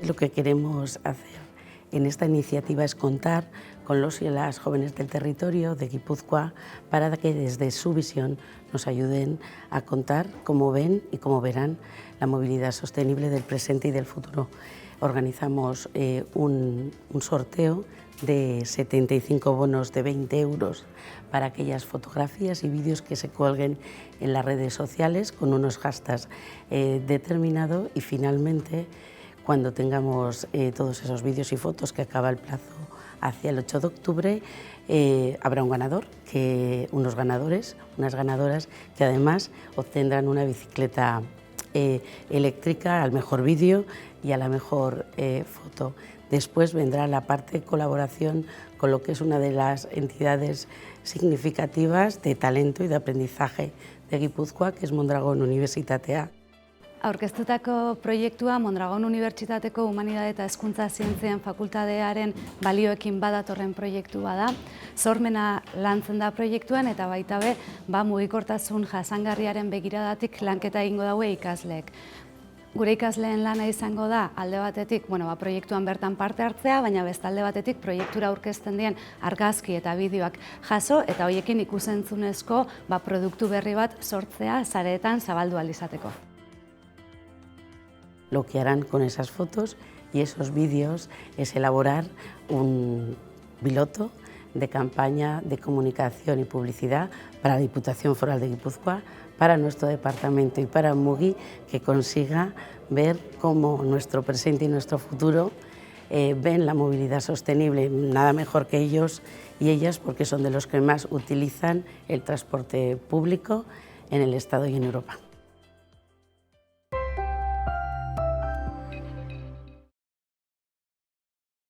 Lo que queremos hacer en esta iniciativa es contar con los y las jóvenes del territorio de Guipúzcoa para que desde su visión nos ayuden a contar cómo ven y cómo verán la movilidad sostenible del presente y del futuro. Organizamos un sorteo de 75 bonos de 20 euros para aquellas fotografías y vídeos que se cuelguen en las redes sociales con unos hashtags determinados, y finalmente, cuando tengamos todos esos vídeos y fotos, que acaba el plazo hacia el 8 de octubre, habrá un ganador, unos ganadores, unas ganadoras, que además obtendrán una bicicleta eléctrica al mejor vídeo y a la mejor foto. Después vendrá la parte de colaboración con lo que es una de las entidades significativas de talento y de aprendizaje de Guipúzcoa, que es Mondragon Unibertsitatea. Aurkeztutako proiektua Mondragon Unibertsitateko Humanidade eta Hezkuntza Zientzien Fakultatearen balioekin badatorren proiektua da. Sormena lantzen da proiektuan eta baita be, mugikortasun jasangarriaren begiradatik lanketa egingo daue ikasleek. Gure ikasleen lana izango da, alde batetik, proiektuan bertan parte hartzea, baina bestalde batetik proiektura aurkezten dien argazki eta bideoak jaso eta hoiekin ikusentzunezko produktu berri bat sortzea sareetan zabaldu ahal izateko. Lo que harán con esas fotos y esos vídeos es elaborar un piloto de campaña de comunicación y publicidad para la Diputación Foral de Guipúzcoa, para nuestro departamento y para MUGI, que consiga ver cómo nuestro presente y nuestro futuro ven la movilidad sostenible. Nada mejor que ellos y ellas, porque son de los que más utilizan el transporte público en el Estado y en Europa.